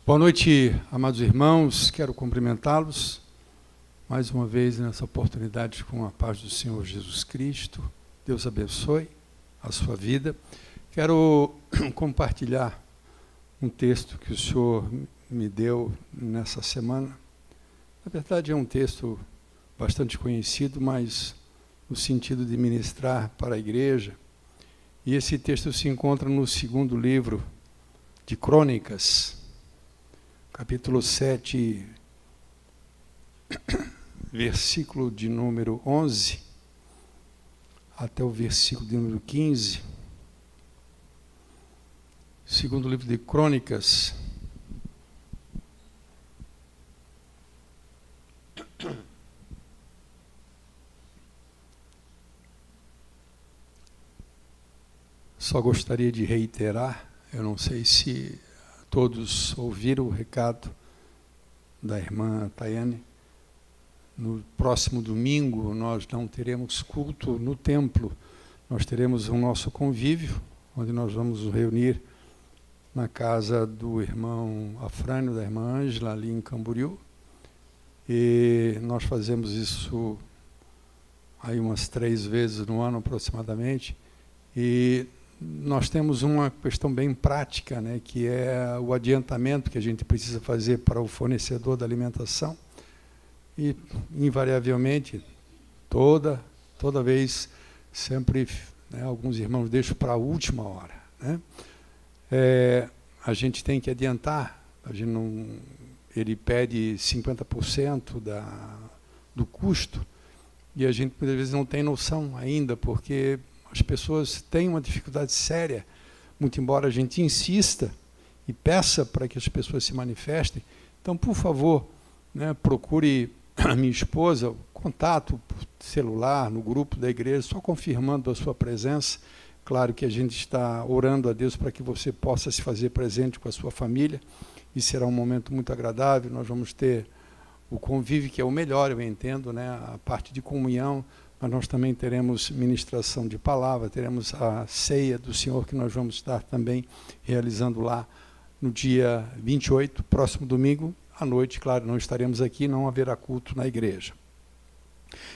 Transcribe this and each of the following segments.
Boa noite, amados irmãos. Quero cumprimentá-los mais uma vez nessa oportunidade com a paz do Senhor Jesus Cristo. Deus abençoe a sua vida. Quero compartilhar um texto que o Senhor me deu nessa semana. Na verdade, é um texto bastante conhecido, mas no sentido de ministrar para a igreja. E esse texto se encontra no segundo livro de Crônicas, capítulo 7, versículo de número 11, até o versículo de número 15. Segundo livro de Crônicas, só gostaria de reiterar, eu não sei se todos ouviram o recado da irmã Tayane. No próximo domingo nós não teremos culto no templo, nós teremos o nosso convívio, onde nós vamos nos reunir na casa do irmão Afrânio, da irmã Ângela, ali em Camboriú. E nós fazemos isso aí umas 3 vezes no ano aproximadamente. E nós temos uma questão bem prática, né, que é o adiantamento que a gente precisa fazer para o fornecedor da alimentação. E, invariavelmente, toda vez, sempre, né, alguns irmãos deixam para a última hora, né? A gente tem que adiantar, ele pede 50% do custo, e a gente muitas vezes não tem noção ainda, porque as pessoas têm uma dificuldade séria, muito embora a gente insista e peça para que as pessoas se manifestem. Então, por favor, né, procure a minha esposa, contato por celular, no grupo da igreja, só confirmando a sua presença. Claro que a gente está orando a Deus para que você possa se fazer presente com a sua família, e será um momento muito agradável. Nós vamos ter o convívio, que é o melhor, eu entendo, né, a parte de comunhão, mas nós também teremos ministração de palavra, teremos a ceia do Senhor, que nós vamos estar também realizando lá no dia 28, próximo domingo, à noite. Claro, não estaremos aqui, não haverá culto na igreja.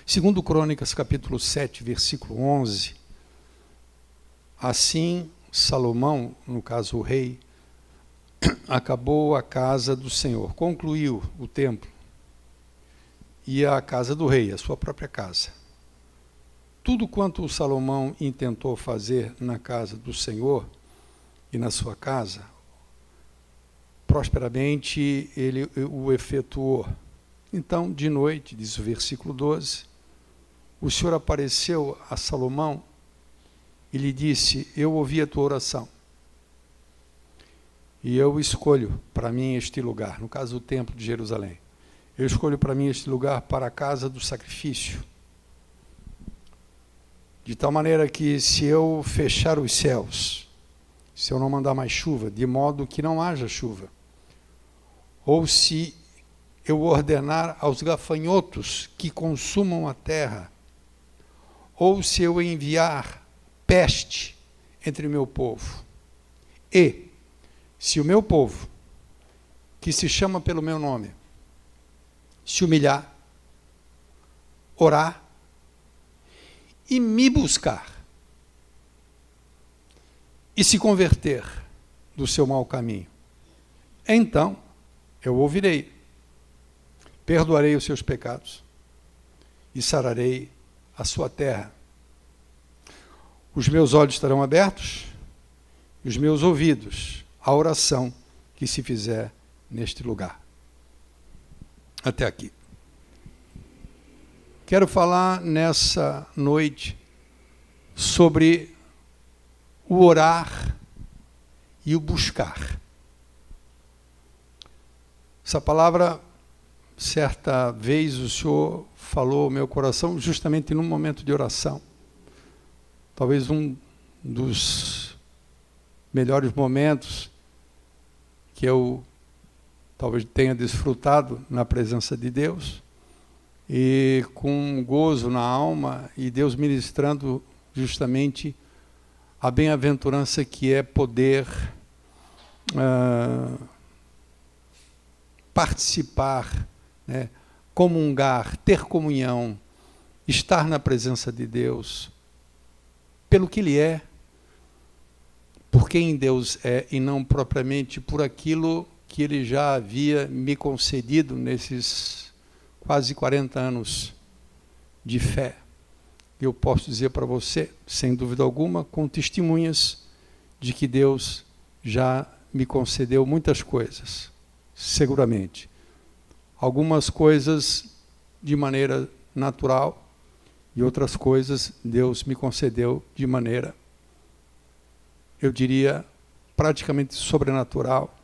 Segundo Crônicas, capítulo 7, versículo 11, assim Salomão, no caso o rei, acabou a casa do Senhor, concluiu o templo, e a casa do rei, a sua própria casa. Tudo quanto o Salomão intentou fazer na casa do Senhor e na sua casa, prosperamente ele o efetuou. Então, de noite, diz o versículo 12, o Senhor apareceu a Salomão e lhe disse: eu ouvi a tua oração, e eu escolho para mim este lugar, no caso o templo de Jerusalém, eu escolho para mim este lugar para a casa do sacrifício, de tal maneira que, se eu fechar os céus, se eu não mandar mais chuva, de modo que não haja chuva, ou se eu ordenar aos gafanhotos que consumam a terra, ou se eu enviar peste entre o meu povo, e se o meu povo, que se chama pelo meu nome, se humilhar, orar e me buscar, e se converter do seu mau caminho, então eu ouvirei, perdoarei os seus pecados e sararei a sua terra. Os meus olhos estarão abertos e os meus ouvidos à oração que se fizer neste lugar. Até aqui. Quero falar nessa noite sobre o orar e o buscar. Essa palavra, certa vez o Senhor falou ao meu coração justamente num momento de oração. Talvez um dos melhores momentos que eu talvez tenha desfrutado na presença de Deus, e com gozo na alma, e Deus ministrando justamente a bem-aventurança que é poder participar, né, comungar, ter comunhão, estar na presença de Deus, pelo que Ele é, por quem Deus é, e não propriamente por aquilo que Ele já havia me concedido nesses quase 40 anos de fé. Eu posso dizer para você, sem dúvida alguma, com testemunhas de que Deus já me concedeu muitas coisas, seguramente. Algumas coisas de maneira natural e outras coisas Deus me concedeu de maneira, eu diria, praticamente sobrenatural.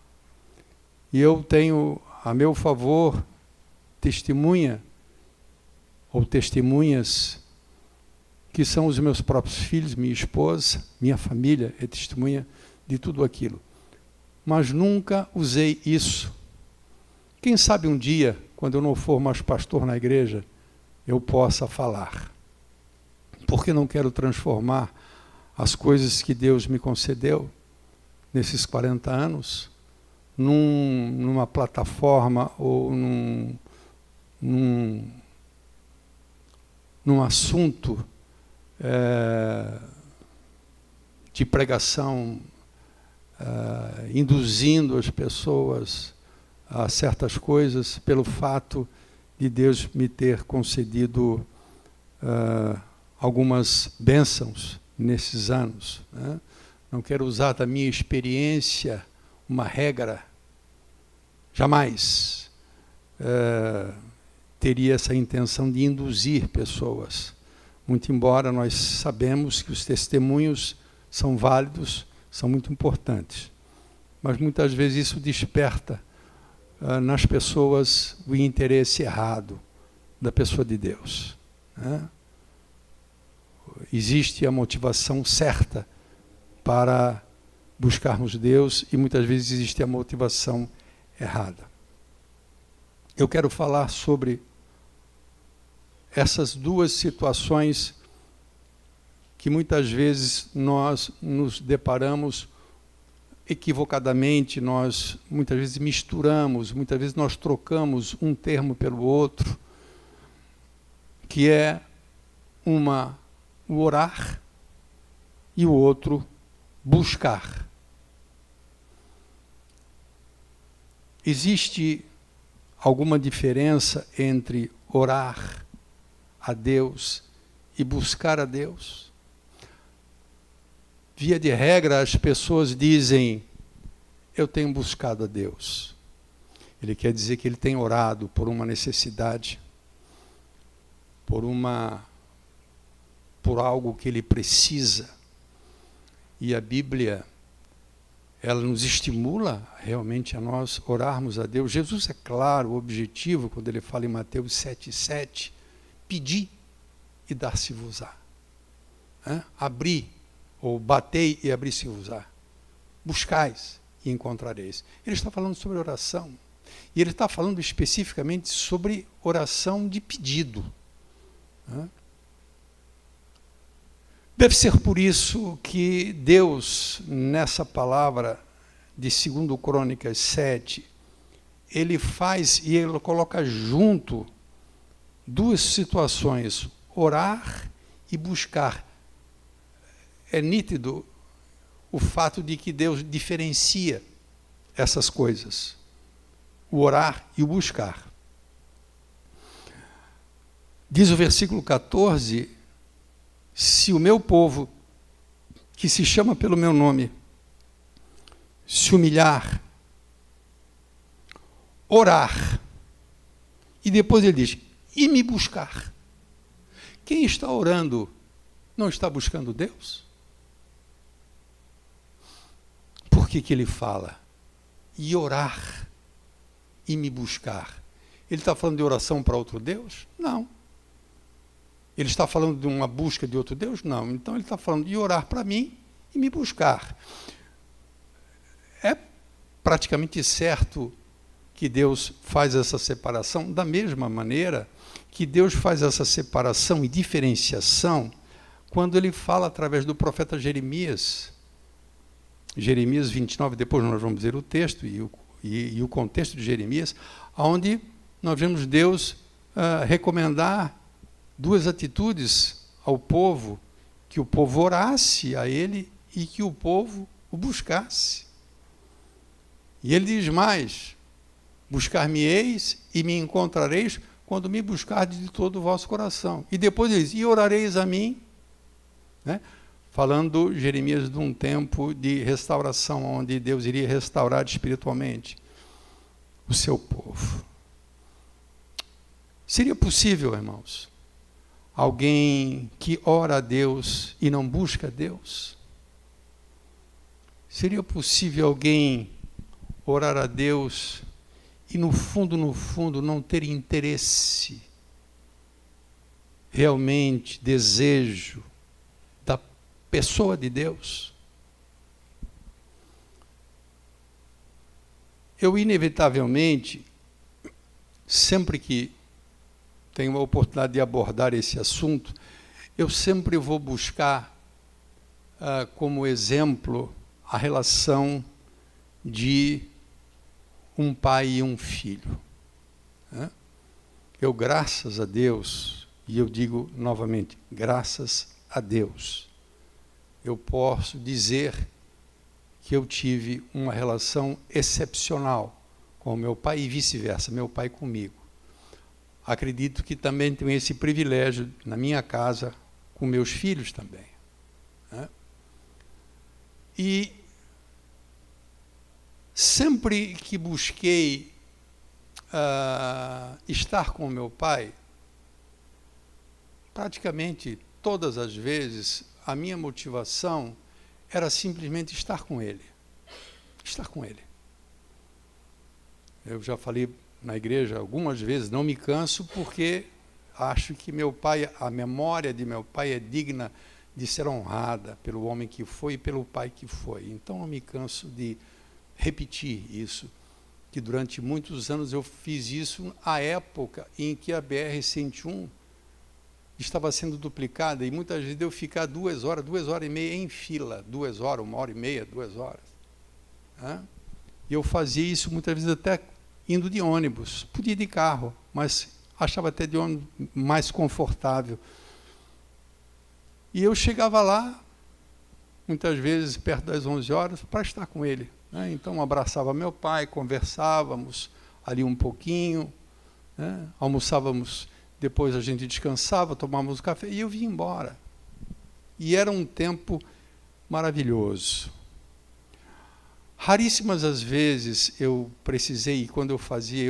E eu tenho a meu favor testemunha ou testemunhas que são os meus próprios filhos, minha esposa, minha família é testemunha de tudo aquilo. Mas nunca usei isso. Quem sabe um dia, quando eu não for mais pastor na igreja, eu possa falar. Porque não quero transformar as coisas que Deus me concedeu nesses 40 anos numa plataforma ou num assunto de pregação, induzindo as pessoas a certas coisas pelo fato de Deus me ter concedido algumas bênçãos nesses anos, né? Não quero usar da minha experiência uma regra, jamais teria essa intenção de induzir pessoas, muito embora nós sabemos que os testemunhos são válidos, são muito importantes, mas muitas vezes isso desperta nas pessoas o interesse errado da pessoa de Deus, né? Existe a motivação certa para buscarmos Deus e muitas vezes existe a motivação errada. Eu quero falar sobre essas duas situações que muitas vezes nós nos deparamos equivocadamente, nós muitas vezes misturamos, muitas vezes nós trocamos um termo pelo outro, que é o orar e o outro buscar. Existe alguma diferença entre orar a Deus e buscar a Deus? Via de regra, as pessoas dizem, eu tenho buscado a Deus. Ele quer dizer que ele tem orado por uma necessidade, por algo que ele precisa. E a Bíblia, ela nos estimula realmente a nós orarmos a Deus. Jesus é claro, o objetivo, quando ele fala em Mateus 7,7, pedi e dar-se-vos-á. Abri, ou batei e abri-se-vos-á. Buscais e encontrareis. Ele está falando sobre oração. E ele está falando especificamente sobre oração de pedido. Deve ser por isso que Deus, nessa palavra de 2 Crônicas 7, ele faz e ele coloca junto duas situações, orar e buscar. É nítido o fato de que Deus diferencia essas coisas, o orar e o buscar. Diz o versículo 14, se o meu povo, que se chama pelo meu nome, se humilhar, orar, e depois ele diz, e me buscar. Quem está orando não está buscando Deus? Por que ele fala? E orar, e me buscar. Ele está falando de oração para outro Deus? Não. Ele está falando de uma busca de outro Deus? Não. Então ele está falando de orar para mim e me buscar. É praticamente certo que Deus faz essa separação da mesma maneira que Deus faz essa separação e diferenciação quando ele fala através do profeta Jeremias. Jeremias 29, depois nós vamos ver o texto, e o contexto de Jeremias, onde nós vemos Deus recomendar duas atitudes ao povo, que o povo orasse a ele e que o povo o buscasse. E ele diz mais: buscar-me-eis e me encontrareis quando me buscardes de todo o vosso coração. E depois ele diz: e orareis a mim, né? Falando Jeremias de um tempo de restauração, onde Deus iria restaurar espiritualmente o seu povo. Seria possível, irmãos, alguém que ora a Deus e não busca a Deus? Seria possível alguém orar a Deus e no fundo, não ter interesse, realmente, desejo da pessoa de Deus? Eu, inevitavelmente, sempre que tenho a oportunidade de abordar esse assunto, eu sempre vou buscar como exemplo a relação de um pai e um filho. Eu, graças a Deus, e eu digo novamente, graças a Deus, eu posso dizer que eu tive uma relação excepcional com o meu pai e vice-versa, meu pai comigo. Acredito que também tenho esse privilégio na minha casa, com meus filhos também. E sempre que busquei estar com o meu pai, praticamente todas as vezes, a minha motivação era simplesmente estar com ele. Estar com ele. Eu já falei na igreja algumas vezes, não me canso, porque acho que meu pai, a memória de meu pai é digna de ser honrada pelo homem que foi e pelo pai que foi. Então não me canso de repetir isso, que durante muitos anos eu fiz isso à época em que a BR-101 estava sendo duplicada, e muitas vezes eu ficar 2 horas e meia em fila, 2 horas, 1h30, 2 horas. E eu fazia isso muitas vezes até indo de ônibus, podia ir de carro, mas achava até de ônibus mais confortável. E eu chegava lá, muitas vezes perto das 11 horas, para estar com ele. Então abraçava meu pai, conversávamos ali um pouquinho, almoçávamos, depois a gente descansava, tomávamos café e eu vinha embora. E era um tempo maravilhoso. Raríssimas as vezes eu precisei, e quando eu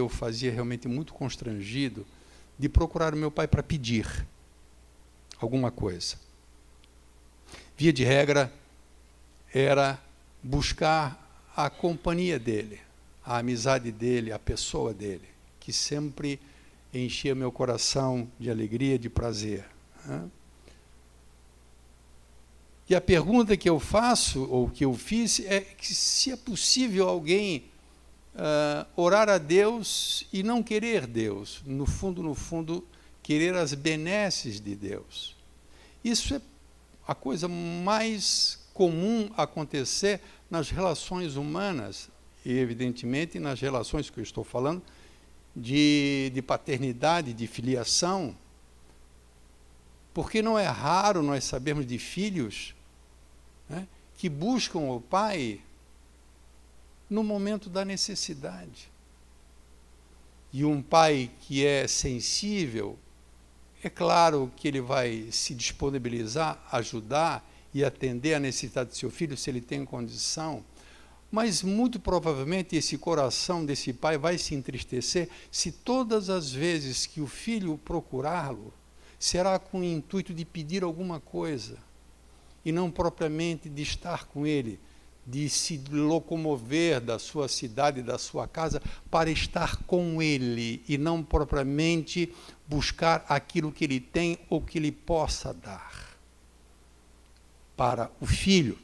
fazia realmente muito constrangido, de procurar o meu pai para pedir alguma coisa. Via de regra, era buscar a companhia dele, a amizade dele, a pessoa dele, que sempre enchia meu coração de alegria, de prazer. E a pergunta que eu faço, ou que eu fiz, é que se é possível alguém orar a Deus e não querer Deus, no fundo, querer as benesses de Deus. Isso é a coisa mais comum acontecer nas relações humanas, e evidentemente nas relações que eu estou falando, de paternidade, de filiação, porque não é raro nós sabermos de filhos que buscam o pai no momento da necessidade. E um pai que é sensível, é claro que ele vai se disponibilizar, ajudar e atender a necessidade do seu filho, se ele tem condição, mas muito provavelmente esse coração desse pai vai se entristecer se todas as vezes que o filho procurá-lo, será com o intuito de pedir alguma coisa, e não propriamente de estar com ele, de se locomover da sua cidade, da sua casa, para estar com ele, e não propriamente buscar aquilo que ele tem ou que ele possa dar para o filho.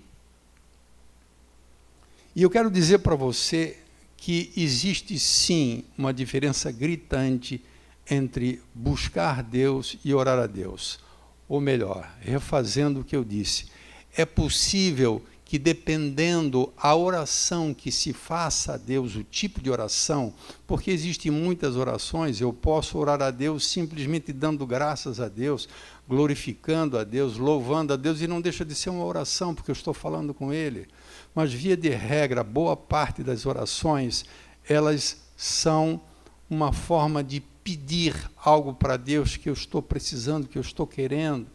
E eu quero dizer para você que existe sim uma diferença gritante entre buscar Deus e orar a Deus. Ou melhor, refazendo o que eu disse, é possível que dependendo a oração que se faça a Deus, o tipo de oração, porque existem muitas orações, eu posso orar a Deus simplesmente dando graças a Deus, glorificando a Deus, louvando a Deus, e não deixa de ser uma oração, porque eu estou falando com Ele. Mas, via de regra, boa parte das orações, elas são uma forma de pedir algo para Deus que eu estou precisando, que eu estou querendo.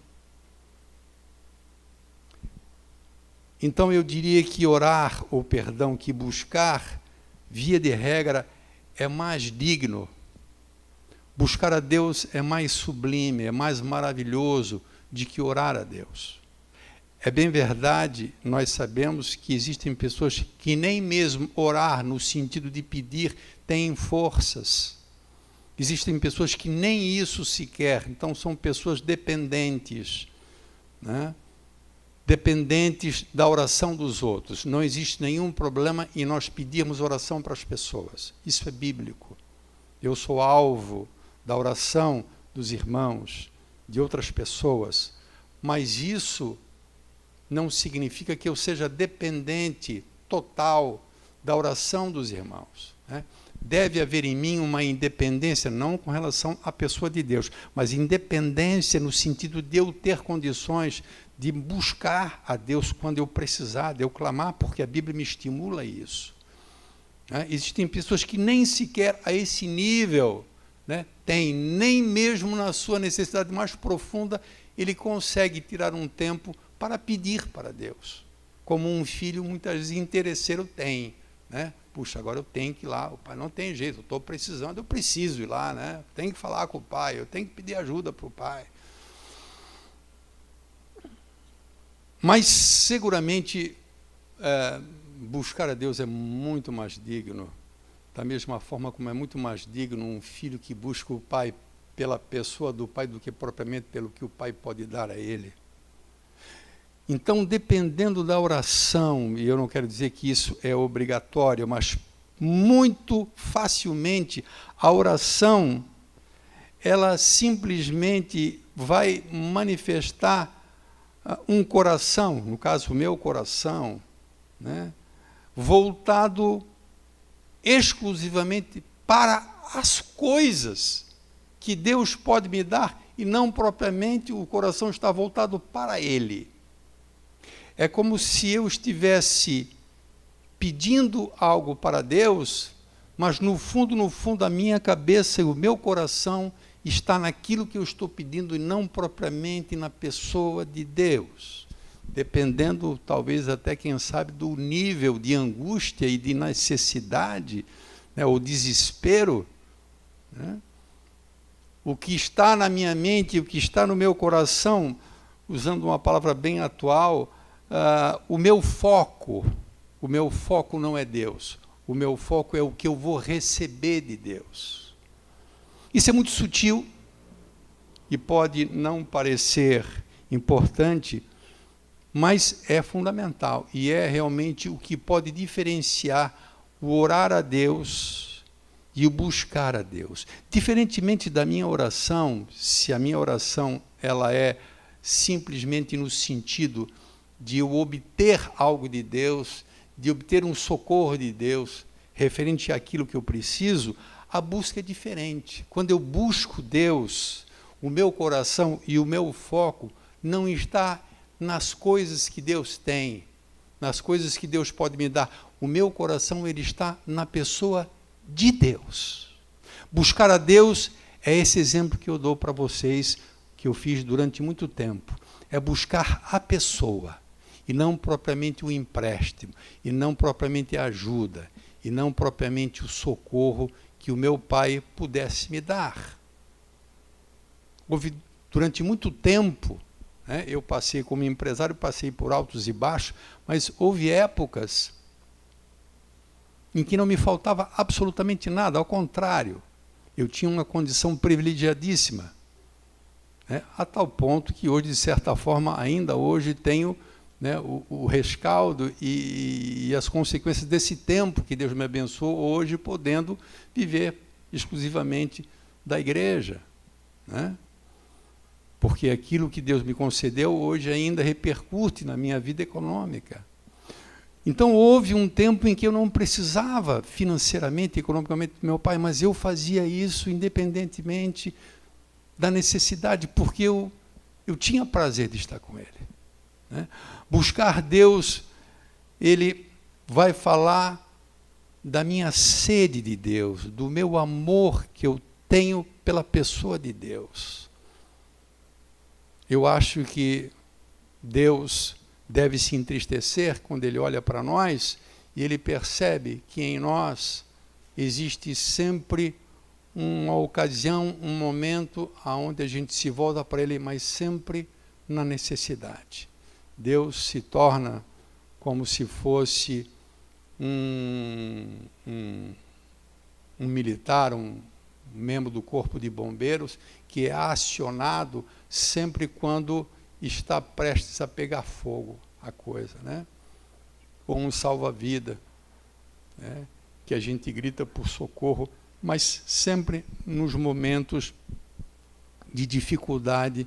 Então, eu diria que orar, ou perdão, que buscar, via de regra, é mais digno. Buscar a Deus é mais sublime, é mais maravilhoso do que orar a Deus. É bem verdade, nós sabemos que existem pessoas que nem mesmo orar no sentido de pedir têm forças. Existem pessoas que nem isso sequer, então são pessoas dependentes, né? Dependentes da oração dos outros. Não existe nenhum problema em nós pedirmos oração para as pessoas. Isso é bíblico. Eu sou alvo da oração dos irmãos, de outras pessoas, mas isso não significa que eu seja dependente total da oração dos irmãos, né? Deve haver em mim uma independência, não com relação à pessoa de Deus, mas independência no sentido de eu ter condições de buscar a Deus quando eu precisar, de eu clamar, porque a Bíblia me estimula a isso. Né? Existem pessoas que nem sequer a esse nível, né, têm, nem mesmo na sua necessidade mais profunda, ele consegue tirar um tempo para pedir para Deus, como um filho muitas vezes interesseiro tem, né? Puxa, agora eu tenho que ir lá, o pai não tem jeito, eu estou precisando, eu preciso ir lá, né? Tenho que falar com o pai, eu tenho que pedir ajuda para o pai. Mas seguramente buscar a Deus é muito mais digno, da mesma forma como é muito mais digno um filho que busca o pai pela pessoa do pai do que propriamente pelo que o pai pode dar a ele. Então, dependendo da oração, e eu não quero dizer que isso é obrigatório, mas muito facilmente a oração, ela simplesmente vai manifestar um coração, no caso o meu coração, né, voltado exclusivamente para as coisas que Deus pode me dar, e não propriamente o coração está voltado para Ele. É como se eu estivesse pedindo algo para Deus, mas no fundo da minha cabeça e o meu coração está naquilo que eu estou pedindo e não propriamente na pessoa de Deus. Dependendo, talvez até, quem sabe, do nível de angústia e de necessidade, né, ou desespero, né? O que está na minha mente, o que está no meu coração, usando uma palavra bem atual, o meu foco não é Deus, o meu foco é o que eu vou receber de Deus. Isso é muito sutil e pode não parecer importante, mas é fundamental e é realmente o que pode diferenciar o orar a Deus e o buscar a Deus. Diferentemente da minha oração, se a minha oração ela é simplesmente no sentido de eu obter algo de Deus, de obter um socorro de Deus, referente àquilo que eu preciso, a busca é diferente. Quando eu busco Deus, o meu coração e o meu foco não está nas coisas que Deus tem, nas coisas que Deus pode me dar. O meu coração ele está na pessoa de Deus. Buscar a Deus é esse exemplo que eu dou para vocês, que eu fiz durante muito tempo. É buscar a pessoa, e não propriamente o empréstimo, e não propriamente a ajuda, e não propriamente o socorro que o meu pai pudesse me dar. Houve, durante muito tempo, né, eu passei como empresário, passei por altos e baixos, mas houve épocas em que não me faltava absolutamente nada, ao contrário, eu tinha uma condição privilegiadíssima, né, a tal ponto que hoje, de certa forma, ainda hoje tenho, né, o rescaldo e as consequências desse tempo que Deus me abençoou, hoje podendo viver exclusivamente da igreja, né? Porque aquilo que Deus me concedeu hoje ainda repercute na minha vida econômica. Então, houve um tempo em que eu não precisava financeiramente, economicamente do meu pai, mas eu fazia isso independentemente da necessidade, porque eu tinha prazer de estar com ele. Né? Buscar Deus, ele vai falar da minha sede de Deus, do meu amor que eu tenho pela pessoa de Deus. Eu acho que Deus deve se entristecer quando ele olha para nós e ele percebe que em nós existe sempre uma ocasião, um momento onde a gente se volta para ele, mas sempre na necessidade. Deus se torna como se fosse um militar, um membro do corpo de bombeiros, que é acionado sempre quando está prestes a pegar fogo a coisa, né? Ou um salva-vida, né? Que a gente grita por socorro, mas sempre nos momentos de dificuldade.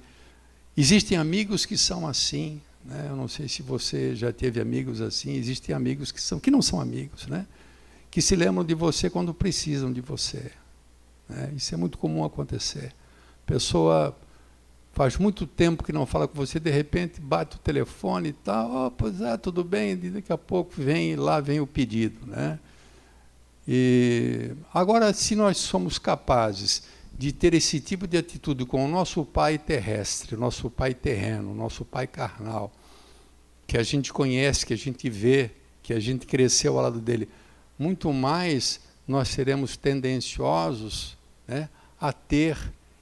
Existem amigos que são assim, né? Eu não sei se você já teve amigos assim. Existem amigos que não são amigos, né? Que se lembram de você quando precisam de você, né? Isso é muito comum acontecer. A pessoa faz muito tempo que não fala com você, de repente bate o telefone e tal, pois é, tudo bem, e daqui a pouco vem o pedido, né? E agora, se nós somos capazes de ter esse tipo de atitude com o nosso pai terrestre, o nosso pai terreno, o nosso pai carnal, que a gente conhece, que a gente vê, que a gente cresceu ao lado dele, muito mais nós seremos tendenciosos, né, a ter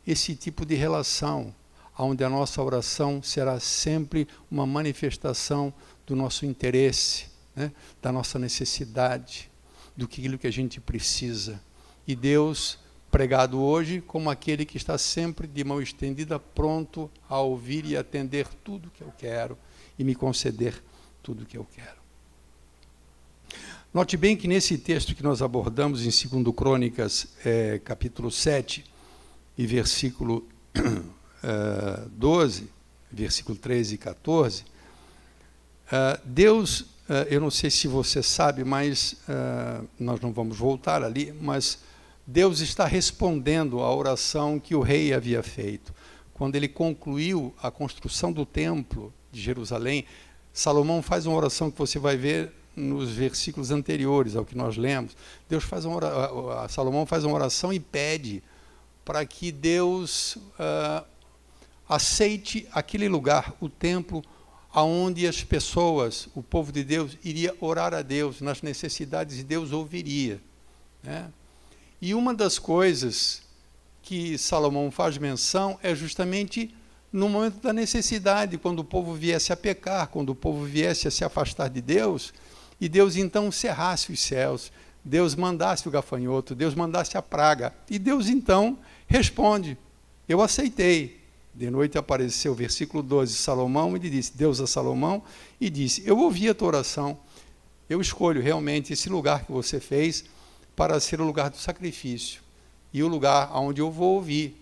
esse tipo de relação, onde a nossa oração será sempre uma manifestação do nosso interesse, né, da nossa necessidade, do que a gente precisa. E Deus, pregado hoje como aquele que está sempre de mão estendida, pronto a ouvir e atender tudo que eu quero e me conceder tudo que eu quero. Note bem que nesse texto que nós abordamos em 2 Crônicas, capítulo 7, e versículo 12, versículo 13 e 14, Deus, eu não sei se você sabe, mas nós não vamos voltar ali, mas Deus está respondendo à oração que o rei havia feito. Quando ele concluiu a construção do templo de Jerusalém, Salomão faz uma oração que você vai ver nos versículos anteriores ao que nós lemos. Salomão faz uma oração e pede para que Deus aceite aquele lugar, o templo, aonde as pessoas, o povo de Deus, iria orar a Deus nas necessidades e Deus ouviria, né? E uma das coisas que Salomão faz menção é justamente no momento da necessidade, quando o povo viesse a pecar, quando o povo viesse a se afastar de Deus, e Deus então cerrasse os céus, Deus mandasse o gafanhoto, Deus mandasse a praga, e Deus então responde: eu aceitei. De noite apareceu o versículo 12, Salomão, e disse, Deus a Salomão, e disse, eu ouvi a tua oração, eu escolho realmente esse lugar que você fez para ser o lugar do sacrifício, e o lugar onde eu vou ouvir,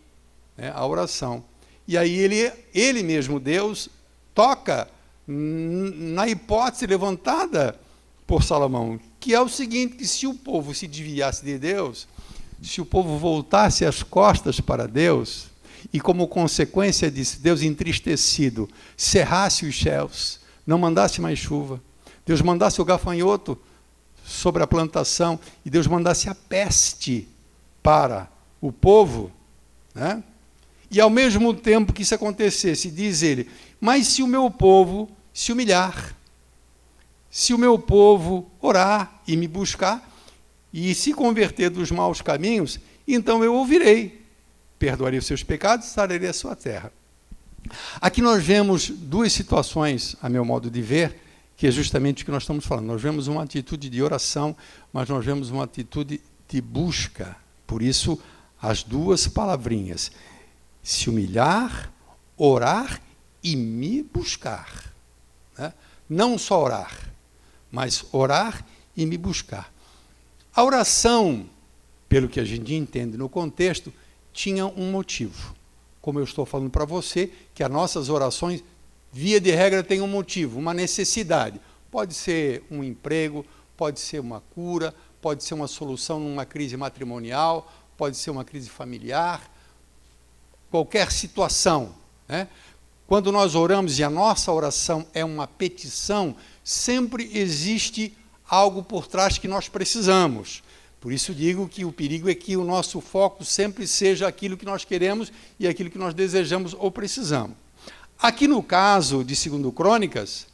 né, a oração. E aí ele mesmo, Deus, toca na hipótese levantada por Salomão, que é o seguinte, que se o povo se desviasse de Deus, se o povo voltasse as costas para Deus, e como consequência disso, Deus entristecido, cerrasse os céus, não mandasse mais chuva, Deus mandasse o gafanhoto sobre a plantação, e Deus mandasse a peste para o povo, né? E ao mesmo tempo que isso acontecesse, diz ele, mas se o meu povo se humilhar, se o meu povo orar e me buscar, e se converter dos maus caminhos, então eu ouvirei, perdoarei os seus pecados e sararei a sua terra. Aqui nós vemos duas situações, a meu modo de ver, que é justamente o que nós estamos falando. Nós vemos uma atitude de oração, mas nós vemos uma atitude de busca. Por isso, as duas palavrinhas, se humilhar, orar e me buscar, né? Não só orar, mas orar e me buscar. A oração, pelo que a gente entende no contexto, tinha um motivo. Como eu estou falando para você, que as nossas orações, via de regra, têm um motivo, uma necessidade. Pode ser um emprego, pode ser uma cura, pode ser uma solução numa crise matrimonial, pode ser uma crise familiar, qualquer situação, né? Quando nós oramos e a nossa oração é uma petição, sempre existe algo por trás que nós precisamos. Por isso digo que o perigo é que o nosso foco sempre seja aquilo que nós queremos e aquilo que nós desejamos ou precisamos. Aqui no caso de 2 Crônicas,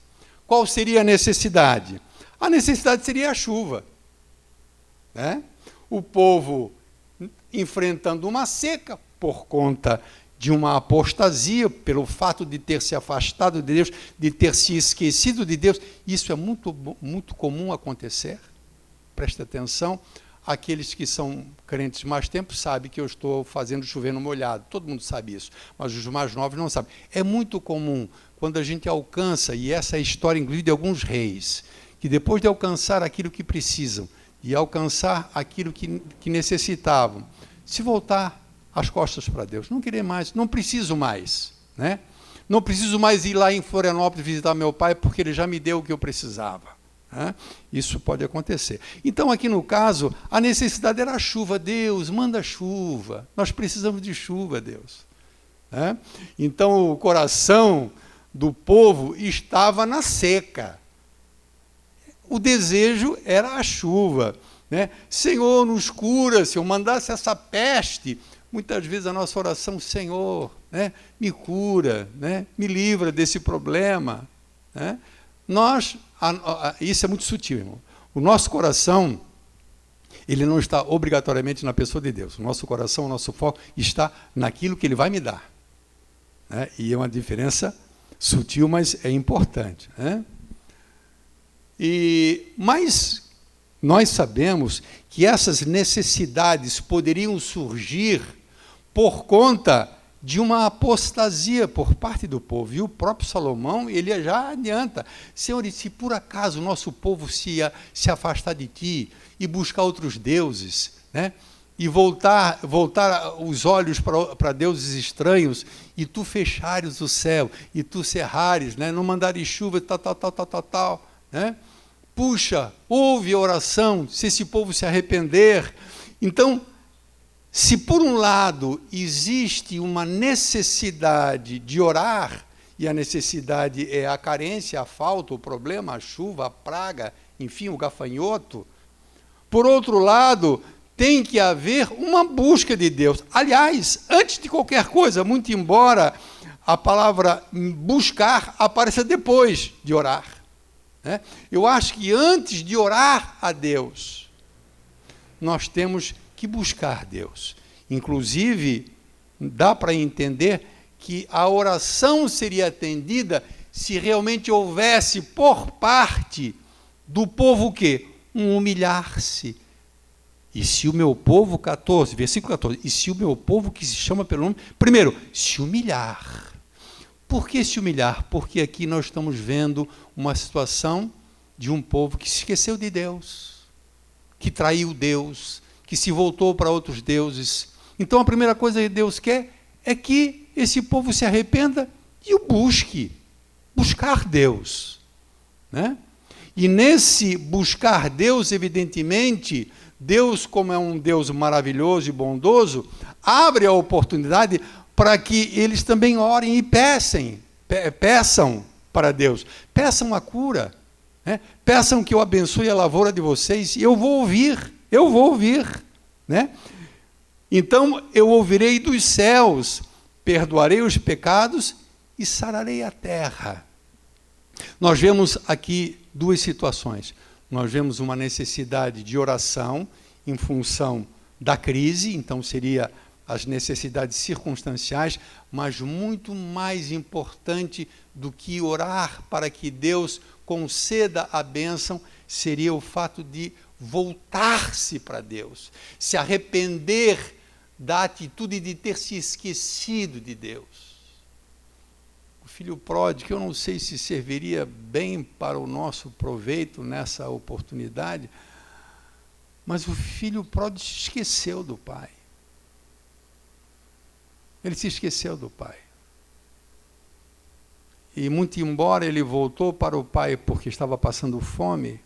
qual seria a necessidade? A necessidade seria a chuva, né? O povo enfrentando uma seca por conta de uma apostasia, pelo fato de ter se afastado de Deus, de ter se esquecido de Deus. Isso é muito comum acontecer. Presta atenção. Aqueles que são crentes mais tempo sabem que eu estou fazendo chover no molhado. Todo mundo sabe isso, mas os mais novos não sabem. É muito comum, quando a gente alcança, e essa é a história, inclusive, de alguns reis, que depois de alcançar aquilo que precisam, e alcançar aquilo que necessitavam, se voltar as costas para Deus, não querer mais, não preciso mais, né? Não preciso mais ir lá em Florianópolis visitar meu pai, porque ele já me deu o que eu precisava. Isso pode acontecer. Então, aqui no caso, a necessidade era a chuva. Deus, manda chuva. Nós precisamos de chuva, Deus. Então, o coração do povo estava na seca. O desejo era a chuva, né? Senhor, nos cura. Se eu mandasse essa peste, muitas vezes a nossa oração, Senhor, né, me cura, né, me livra desse problema, né? Isso é muito sutil, irmão. O nosso coração, ele não está obrigatoriamente na pessoa de Deus. O nosso coração, o nosso foco está naquilo que Ele vai me dar, né? E é uma diferença sutil, mas é importante, né? Mas nós sabemos que essas necessidades poderiam surgir por conta de uma apostasia por parte do povo. E o próprio Salomão, ele já adianta. Senhor, e se por acaso o nosso povo se afastar de Ti e buscar outros deuses, né? E voltar os olhos para deuses estranhos, e Tu fechares o céu, e Tu cerrares, né? Não mandares chuva, tal, né? Puxa, ouve a oração, se esse povo se arrepender. Então, se por um lado existe uma necessidade de orar, e a necessidade é a carência, a falta, o problema, a chuva, a praga, enfim, o gafanhoto, por outro lado, tem que haver uma busca de Deus. Aliás, antes de qualquer coisa, muito embora a palavra buscar apareça depois de orar, né? Eu acho que antes de orar a Deus, nós temos que buscar Deus. Inclusive, dá para entender que a oração seria atendida se realmente houvesse por parte do povo o quê? Um humilhar-se. E se o meu povo, 14, versículo 14, e se o meu povo que se chama pelo nome, primeiro, se humilhar. Por que se humilhar? Porque aqui nós estamos vendo uma situação de um povo que se esqueceu de Deus, que traiu Deus, que se voltou para outros deuses. Então a primeira coisa que Deus quer é que esse povo se arrependa e o busque. Buscar Deus, né? E nesse buscar Deus, evidentemente, Deus, como é um Deus maravilhoso e bondoso, abre a oportunidade para que eles também orem e peçam para Deus. Peçam a cura, né? Peçam que eu abençoe a lavoura de vocês, e eu vou ouvir, né? Então, eu ouvirei dos céus, perdoarei os pecados e sararei a terra. Nós vemos aqui duas situações. Nós vemos uma necessidade de oração em função da crise, então seria as necessidades circunstanciais, mas muito mais importante do que orar para que Deus conceda a bênção, seria o fato de voltar-se para Deus, se arrepender da atitude de ter se esquecido de Deus. O filho pródigo, eu não sei se serviria bem para o nosso proveito nessa oportunidade, mas o filho pródigo se esqueceu do pai. Ele se esqueceu do pai. E muito embora ele voltou para o pai porque estava passando fome,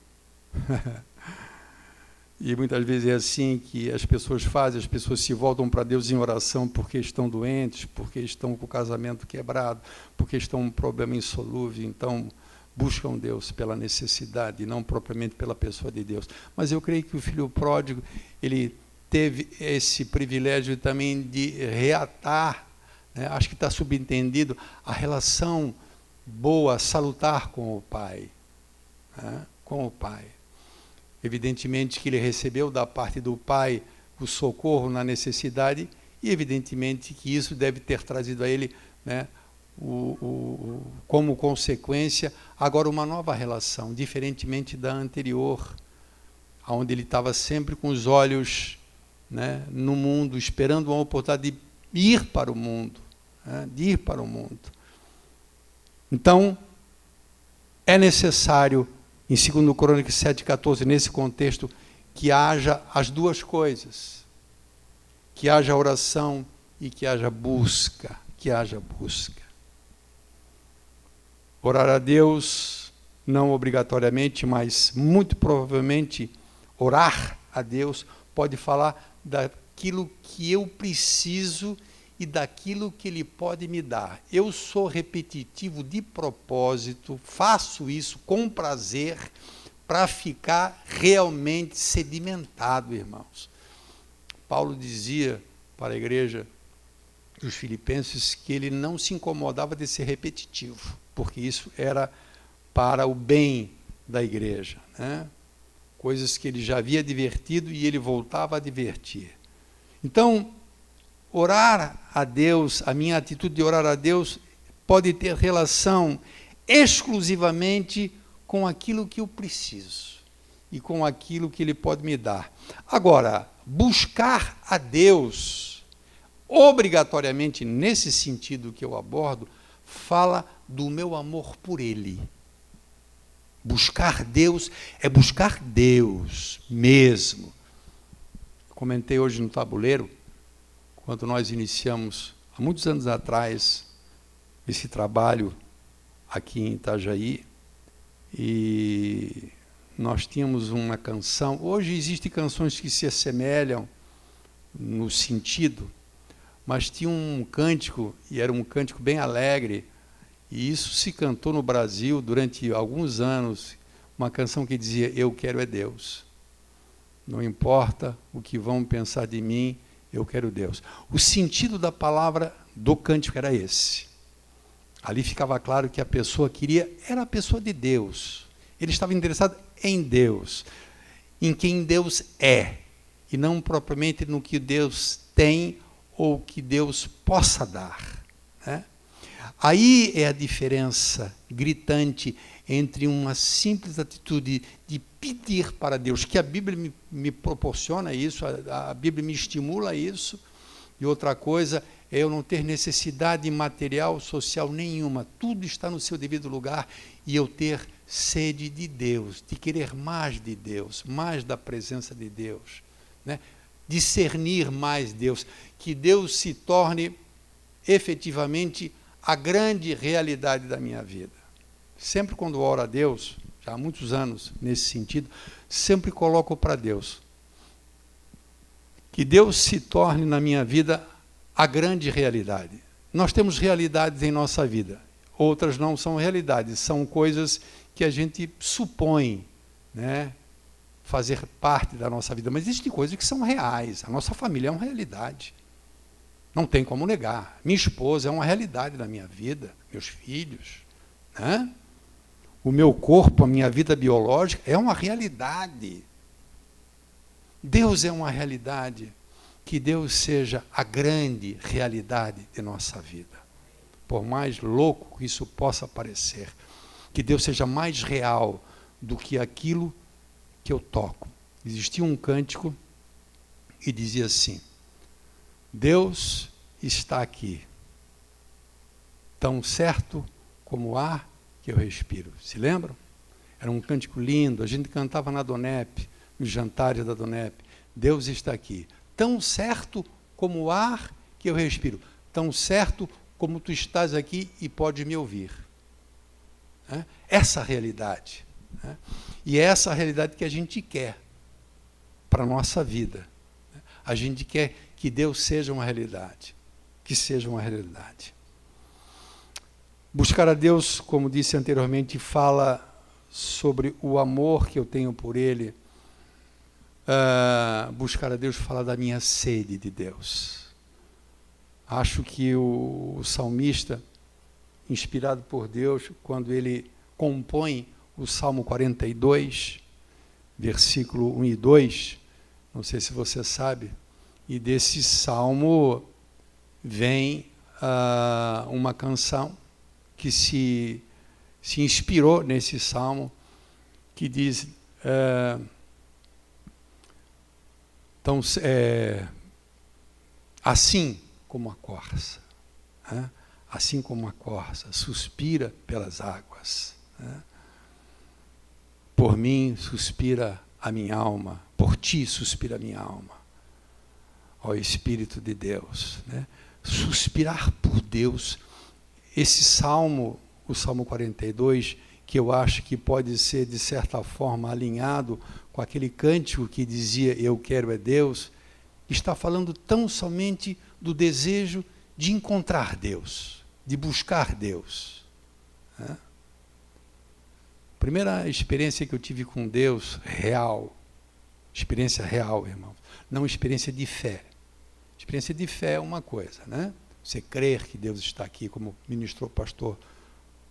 e muitas vezes é assim que as pessoas fazem, as pessoas se voltam para Deus em oração porque estão doentes, porque estão com o casamento quebrado, porque estão com um problema insolúvel, então buscam Deus pela necessidade, não propriamente pela pessoa de Deus. Mas eu creio que o filho pródigo, ele teve esse privilégio também de reatar, né? Acho que está subentendido, a relação boa, salutar com o pai, né? Com o pai. Evidentemente que ele recebeu da parte do pai o socorro na necessidade, e evidentemente que isso deve ter trazido a ele, né, como consequência, agora uma nova relação, diferentemente da anterior, onde ele estava sempre com os olhos, né, no mundo, esperando uma oportunidade de ir para o mundo, né, de ir para o mundo. Então, é necessário, em 2 Crônicas 7,14, nesse contexto, que haja as duas coisas, que haja oração e que haja busca, Orar a Deus, não obrigatoriamente, mas muito provavelmente, orar a Deus pode falar daquilo que eu preciso e daquilo que Ele pode me dar. Eu sou repetitivo de propósito, faço isso com prazer, para ficar realmente sedimentado, irmãos. Paulo dizia para a igreja dos Filipenses que ele não se incomodava de ser repetitivo, porque isso era para o bem da igreja, né? Coisas que ele já havia advertido e ele voltava a advertir. Então, orar a Deus, a minha atitude de orar a Deus pode ter relação exclusivamente com aquilo que eu preciso e com aquilo que Ele pode me dar. Agora, buscar a Deus, obrigatoriamente nesse sentido que eu abordo, fala do meu amor por Ele. Buscar Deus é buscar Deus mesmo. Comentei hoje no tabuleiro, quando nós iniciamos, há muitos anos atrás, esse trabalho aqui em Itajaí, e nós tínhamos uma canção. Hoje existem canções que se assemelham no sentido, mas tinha um cântico, e era um cântico bem alegre, e isso se cantou no Brasil durante alguns anos, uma canção que dizia: eu quero é Deus. Não importa o que vão pensar de mim, eu quero Deus. O sentido da palavra do cântico era esse. Ali ficava claro que a pessoa queria, era a pessoa de Deus. Ele estava interessado em Deus, em quem Deus é, e não propriamente no que Deus tem ou que Deus possa dar, né? Aí é a diferença gritante entre uma simples atitude de pedir para Deus, que a Bíblia me proporciona isso, a Bíblia me estimula a isso, e outra coisa é eu não ter necessidade material, social nenhuma, tudo está no seu devido lugar, e eu ter sede de Deus, de querer mais de Deus, mais da presença de Deus, né? Discernir mais Deus, que Deus se torne efetivamente a grande realidade da minha vida. Sempre quando oro a Deus, já há muitos anos nesse sentido, sempre coloco para Deus. Que Deus se torne na minha vida a grande realidade. Nós temos realidades em nossa vida, outras não são realidades, são coisas que a gente supõe, né, fazer parte da nossa vida, mas existem coisas que são reais. A nossa família é uma realidade. Não tem como negar. Minha esposa é uma realidade da minha vida, meus filhos, né? O meu corpo, a minha vida biológica é uma realidade. Deus é uma realidade. Que Deus seja a grande realidade de nossa vida. Por mais louco que isso possa parecer, que Deus seja mais real do que aquilo que eu toco. Existia um cântico e dizia assim: Deus está aqui, tão certo como o ar que eu respiro. Se lembram? Era um cântico lindo, a gente cantava na Donep, nos jantares da Donep. Deus está aqui, tão certo como o ar que eu respiro, tão certo como tu estás aqui e pode me ouvir. Né? Essa realidade. Né? E é essa realidade que a gente quer para a nossa vida. A gente quer que Deus seja uma realidade. Que seja uma realidade. Buscar a Deus, como disse anteriormente, fala sobre o amor que eu tenho por Ele. Buscar a Deus fala da minha sede de Deus. Acho que o salmista, inspirado por Deus, quando ele compõe o Salmo 42, versículo 1 e 2, não sei se você sabe, e desse salmo vem uma canção que se inspirou nesse salmo, que diz... Então, assim como a corça, né? Assim como a corça suspira pelas águas, né? Por mim suspira a minha alma, por ti suspira a minha alma, ó Espírito de Deus, né? Suspirar por Deus. Esse salmo, o Salmo 42, que eu acho que pode ser, de certa forma, alinhado com aquele cântico que dizia, eu quero é Deus, está falando tão somente do desejo de encontrar Deus, de buscar Deus. Né? A primeira experiência que eu tive com Deus, real, experiência real, irmão, não experiência de fé. Experiência de fé é uma coisa, né? Você crer que Deus está aqui, como ministrou o pastor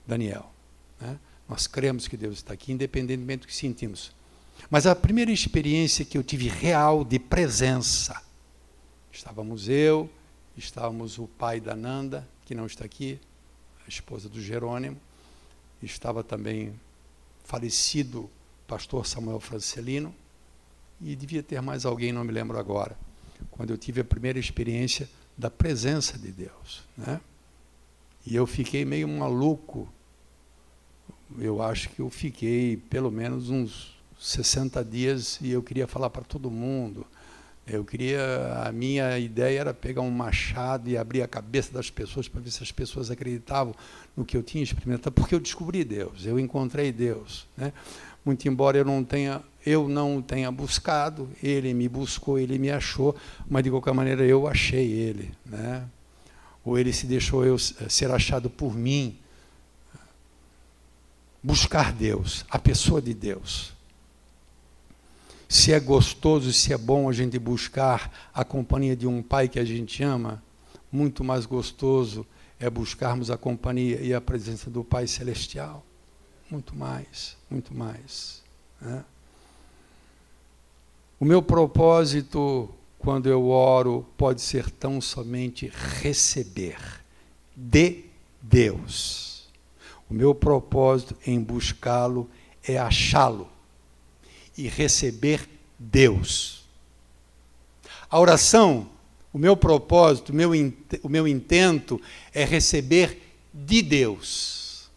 Daniel. Né? Nós cremos que Deus está aqui, independentemente do que sentimos. Mas a primeira experiência que eu tive real de presença, estávamos o pai da Nanda, que não está aqui, a esposa do Jerônimo, estava também falecido o pastor Samuel Francelino, e devia ter mais alguém, não me lembro agora, quando eu tive a primeira experiência da presença de Deus. Né? E eu fiquei meio maluco, eu acho que eu fiquei pelo menos uns 60 dias e eu queria falar para todo mundo. A minha ideia era pegar um machado e abrir a cabeça das pessoas para ver se as pessoas acreditavam no que eu tinha experimentado, porque eu descobri Deus, eu encontrei Deus. Né? Muito embora eu não tenha buscado, Ele me buscou, Ele me achou, mas de qualquer maneira eu achei Ele. Né? Ou Ele se deixou eu ser achado por mim. Buscar Deus, a pessoa de Deus. Se é gostoso, se é bom a gente buscar a companhia de um pai que a gente ama, muito mais gostoso é buscarmos a companhia e a presença do Pai Celestial. Muito mais, muito mais. Né? O meu propósito, quando eu oro, pode ser tão somente receber de Deus. O meu propósito em buscá-lo é achá-lo e receber Deus. A oração, o meu propósito, o meu intento é receber de Deus.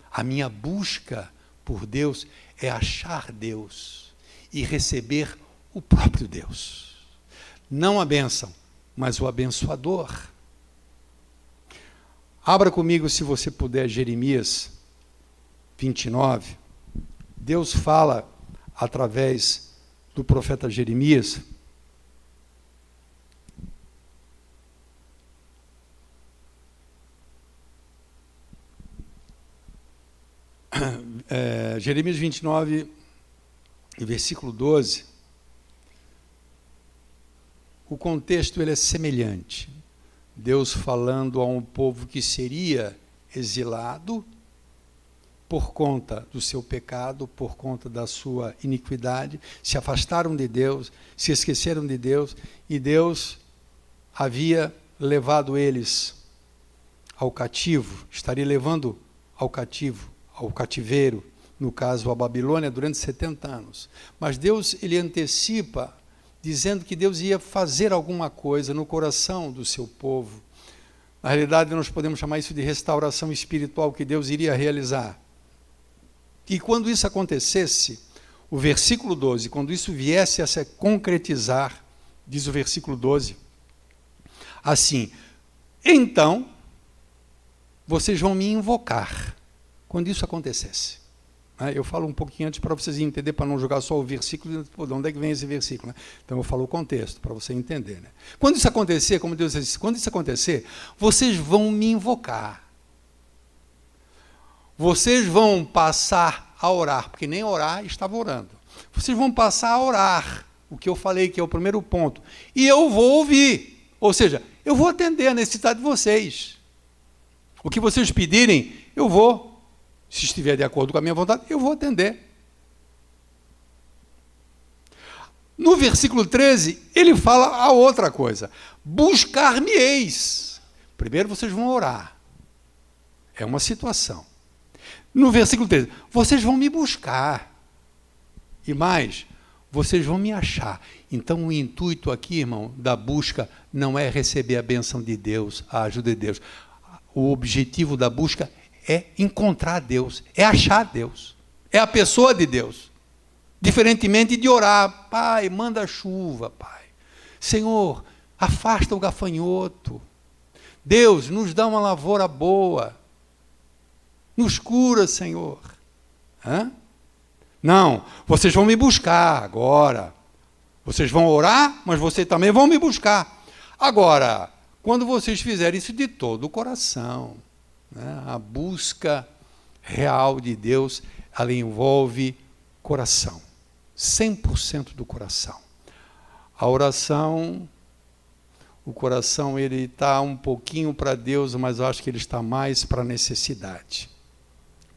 A minha busca por Deus é achar Deus e receber o próprio Deus. Não a bênção, mas o abençoador. Abra comigo, se você puder, Jeremias 29. Deus fala através do profeta Jeremias. Jeremias 29, versículo 12. O contexto ele é semelhante. Deus falando a um povo que seria exilado por conta do seu pecado, por conta da sua iniquidade, se afastaram de Deus, se esqueceram de Deus, e Deus havia levado eles ao cativo, estaria levando ao cativeiro, no caso a Babilônia, durante 70 anos. Mas Deus, ele antecipa, dizendo que Deus ia fazer alguma coisa no coração do seu povo. Na realidade, nós podemos chamar isso de restauração espiritual que Deus iria realizar. E quando isso acontecesse, o versículo 12, quando isso viesse a se concretizar, diz o versículo 12, assim, então, vocês vão me invocar. quando isso acontecesse. Eu falo um pouquinho antes para vocês entenderem, para não jogar só o versículo, de onde é que vem esse versículo. Né? Então eu falo o contexto, para você entender. Né? Quando isso acontecer, como Deus disse, quando isso acontecer, vocês vão me invocar. Vocês vão passar a orar, porque nem orar estava orando. Vocês vão passar a orar, o que eu falei que é o primeiro ponto. E eu vou ouvir, ou seja, eu vou atender a necessidade de vocês. O que vocês pedirem, eu vou. Se estiver de acordo com a minha vontade, eu vou atender. No versículo 13, ele fala a outra coisa. Buscar-me-eis. Primeiro vocês vão orar. É uma situação. No versículo 13, vocês vão me buscar. E mais, vocês vão me achar. Então o intuito aqui, irmão, da busca não é receber a bênção de Deus, a ajuda de Deus. O objetivo da busca é encontrar Deus, é achar Deus, é a pessoa de Deus. Diferentemente de orar, Pai, manda chuva, Pai. Senhor, afasta o gafanhoto. Deus, nos dá uma lavoura boa. Nos cura, Senhor. Não, vocês vão me buscar agora. Vocês vão orar, mas vocês também vão me buscar. Agora, quando vocês fizerem isso de todo o coração, a busca real de Deus, ela envolve coração, 100% do coração. A oração, o coração ele está um pouquinho para Deus, mas eu acho que ele está mais para a necessidade.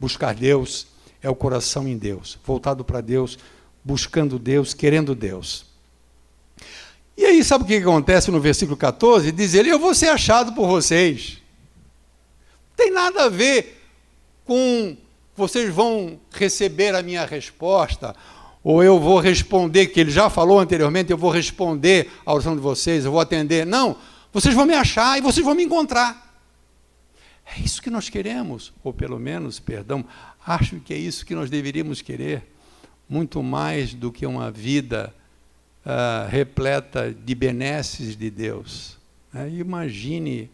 Buscar Deus é o coração em Deus, voltado para Deus, buscando Deus, querendo Deus. E aí sabe o que acontece no versículo 14? Diz ele, eu vou ser achado por vocês. Tem nada a ver com vocês vão receber a minha resposta, ou eu vou responder, que ele já falou anteriormente, eu vou responder a oração de vocês, eu vou atender. Não, vocês vão me achar e vocês vão me encontrar. É isso que nós queremos, ou pelo menos, acho que é isso que nós deveríamos querer, muito mais do que uma vida repleta de benesses de Deus. Imagine,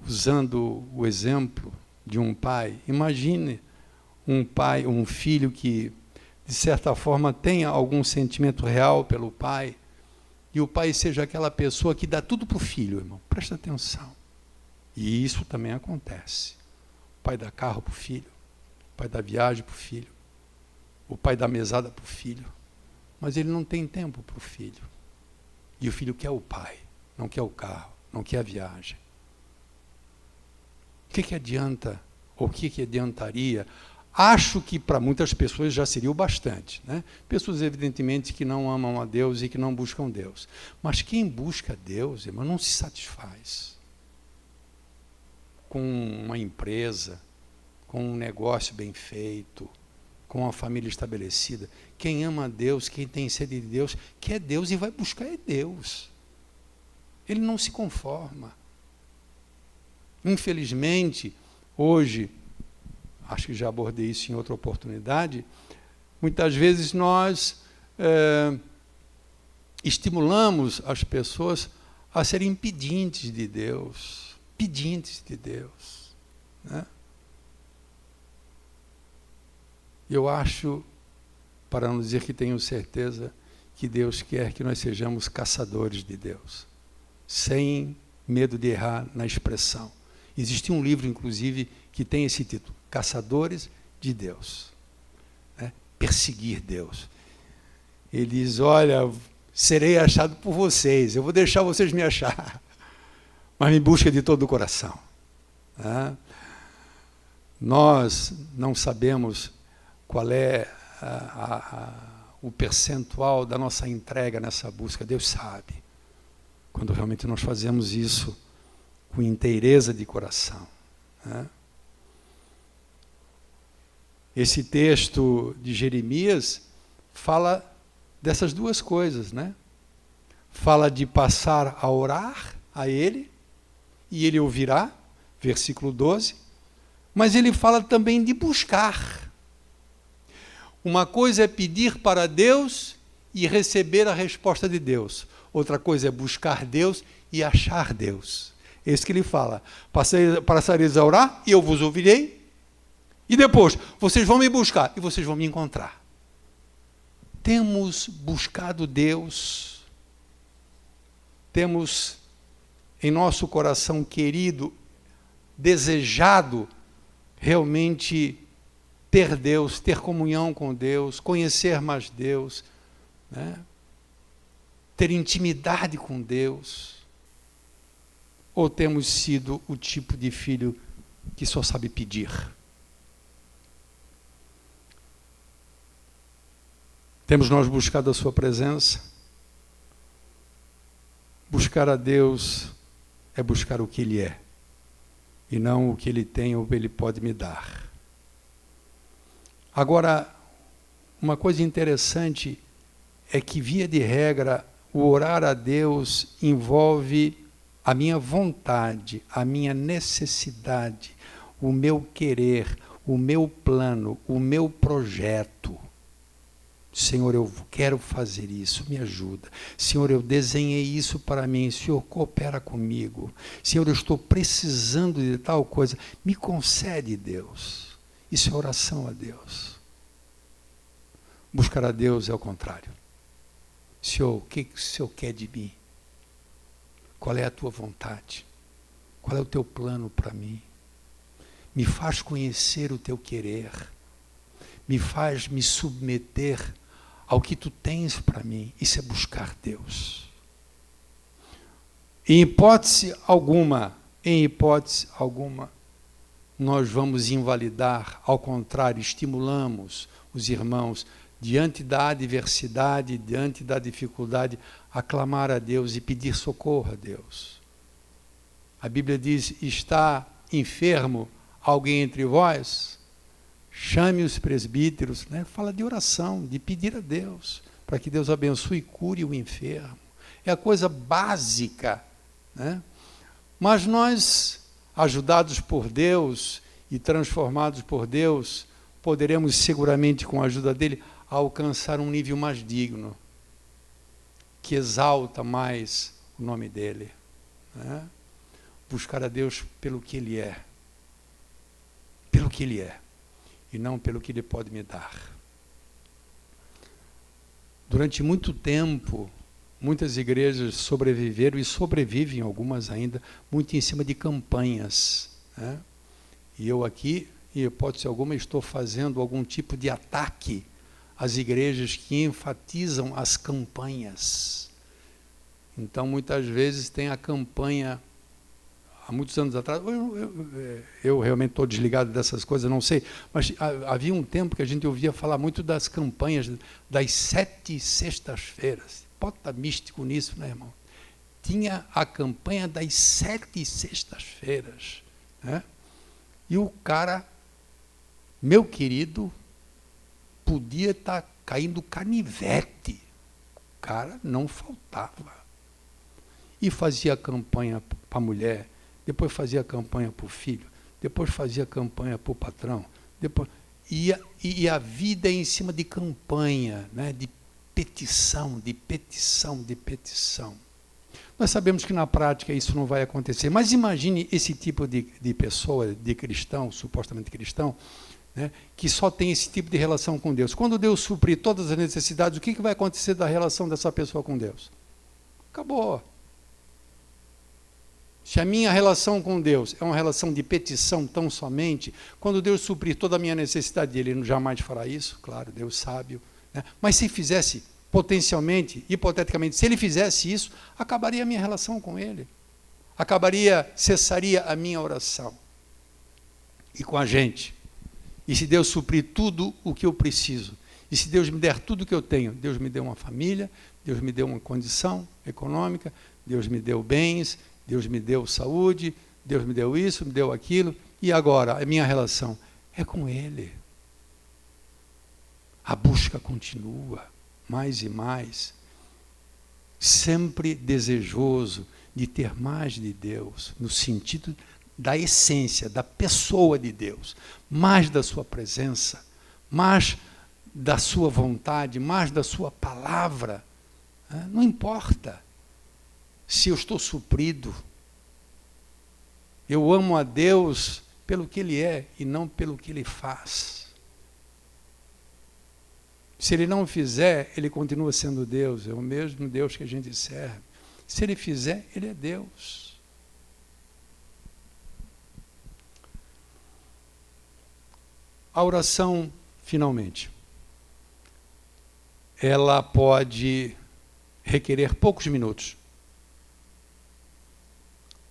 usando o exemplo de um pai, imagine um pai, um filho que, de certa forma, tenha algum sentimento real pelo pai, e o pai seja aquela pessoa que dá tudo para o filho, irmão. Presta atenção. E isso também acontece. O pai dá carro para o filho, o pai dá viagem para o filho, o pai dá mesada para o filho, mas ele não tem tempo para o filho. E o filho quer o pai, não quer o carro, não quer a viagem. O que adianta, ou o que adiantaria? Acho que para muitas pessoas já seria o bastante. Né? Pessoas, evidentemente, que não amam a Deus e que não buscam Deus. Mas quem busca Deus, irmão, não se satisfaz com uma empresa, com um negócio bem feito, com uma família estabelecida. Quem ama a Deus, quem tem sede de Deus, quer Deus e vai buscar é Deus. Ele não se conforma. Infelizmente, hoje, acho que já abordei isso em outra oportunidade, muitas vezes nós estimulamos as pessoas a serem pedintes de Deus, né? Eu acho, para não dizer que tenho certeza, que Deus quer que nós sejamos caçadores de Deus, sem medo de errar na expressão. Existe um livro, inclusive, que tem esse título, Caçadores de Deus. Perseguir Deus. Ele diz, olha, serei achado por vocês, eu vou deixar vocês me achar, mas me busca de todo o coração. Nós não sabemos qual é o percentual da nossa entrega nessa busca, Deus sabe, quando realmente nós fazemos isso com inteireza de coração. Esse texto de Jeremias fala dessas duas coisas, né? Fala de passar a orar a Ele, e Ele ouvirá, versículo 12, mas ele fala também de buscar. Uma coisa é pedir para Deus e receber a resposta de Deus. Outra coisa é buscar Deus e achar Deus. É isso que ele fala. Passareis a orar e eu vos ouvirei E depois, vocês vão me buscar e vocês vão me encontrar. Temos buscado Deus, temos em nosso coração querido, desejado realmente ter Deus, ter comunhão com Deus, conhecer mais Deus, né? Ter intimidade com Deus. Ou temos sido o tipo de filho que só sabe pedir? Temos nós buscado a sua presença? Buscar a Deus é buscar o que Ele é, e não o que Ele tem ou Ele pode me dar. Agora, uma coisa interessante é que, via de regra, o orar a Deus envolve a minha vontade, a minha necessidade, o meu querer, o meu plano, o meu projeto. Senhor, eu quero fazer isso, me ajuda. Senhor, eu desenhei isso para mim, Senhor, coopera comigo. Senhor, eu estou precisando de tal coisa, me concede, Deus. Isso é oração a Deus. Buscar a Deus é o contrário. Senhor, o que o Senhor quer de mim? Qual é a tua vontade? Qual é o teu plano para mim? Me faz conhecer o teu querer. Me faz me submeter ao que tu tens para mim. Isso é buscar Deus. Em hipótese alguma, nós vamos invalidar, ao contrário, estimulamos os irmãos, diante da adversidade, diante da dificuldade, a clamar a Deus e pedir socorro a Deus. A Bíblia diz, está enfermo alguém entre vós? Chame os presbíteros, né? Fala de oração, de pedir a Deus, para que Deus abençoe e cure o enfermo. É a coisa básica, né? Mas nós, ajudados por Deus e transformados por Deus, poderemos seguramente, com a ajuda dele, alcançar um nível mais digno, que exalta mais o nome dele, né? Buscar a Deus pelo que Ele é. Pelo que Ele é. E não pelo que Ele pode me dar. Durante muito tempo, muitas igrejas sobreviveram e sobrevivem, algumas ainda, muito em cima de campanhas, né? E eu aqui, em hipótese alguma, estou fazendo algum tipo de ataque às igrejas que enfatizam as campanhas. Então, muitas vezes tem a campanha, há muitos anos atrás, eu realmente estou desligado dessas coisas, não sei, mas havia um tempo que a gente ouvia falar muito das campanhas das 7 sextas-feiras. Pode estar místico nisso, né, irmão? Tinha a campanha das 7 sextas-feiras, né? E o cara, meu querido, podia estar caindo canivete. O cara não faltava. E fazia campanha para a mulher, depois fazia campanha para o filho, depois fazia campanha para o patrão, depois e a vida é em cima de campanha, né? De petição, de petição, de petição. Nós sabemos que na prática isso não vai acontecer, mas imagine esse tipo de pessoa, de cristão, supostamente cristão, né, que só tem esse tipo de relação com Deus. Quando Deus suprir todas as necessidades, o que vai acontecer da relação dessa pessoa com Deus? Acabou. Se a minha relação com Deus é uma relação de petição tão somente, quando Deus suprir toda a minha necessidade, Ele jamais fará isso, claro, Deus sábio, né? Mas se fizesse, potencialmente, hipoteticamente, se Ele fizesse isso, acabaria a minha relação com Ele. Cessaria a minha oração. E com a gente. E se Deus suprir tudo o que eu preciso, e se Deus me der tudo o que eu tenho, Deus me deu uma família, Deus me deu uma condição econômica, Deus me deu bens, Deus me deu saúde, Deus me deu isso, me deu aquilo, e agora a minha relação é com Ele. A busca continua, mais e mais, sempre desejoso de ter mais de Deus, no sentido da essência, da pessoa de Deus, mais da sua presença, mais da sua vontade, mais da sua palavra. Não importa se eu estou suprido. Eu amo a Deus pelo que Ele é e não pelo que Ele faz. Se Ele não fizer, Ele continua sendo Deus, é o mesmo Deus que a gente serve. Se Ele fizer, Ele é Deus. A oração, finalmente, ela pode requerer poucos minutos.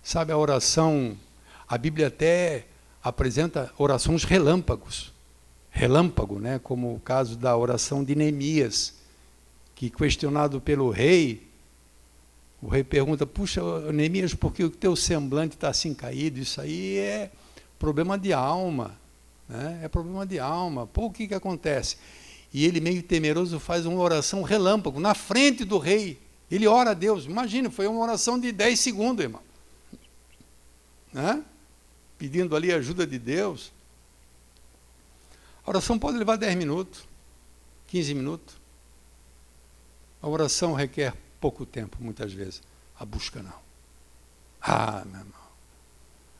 Sabe, a oração, a Bíblia até apresenta orações relâmpagos. Relâmpago, né? Como o caso da oração de Neemias, que, questionado pelo rei, o rei pergunta: puxa, Neemias, por que o teu semblante está assim caído? Isso aí é problema de alma, né? É problema de alma. Pô, o que acontece? E ele, meio temeroso, faz uma oração relâmpago, na frente do rei. Ele ora a Deus. Imagina, foi uma oração de 10 segundos, irmão. Né? Pedindo ali a ajuda de Deus. A oração pode levar 10 minutos, 15 minutos. A oração requer pouco tempo, muitas vezes. A busca não. Ah, meu irmão,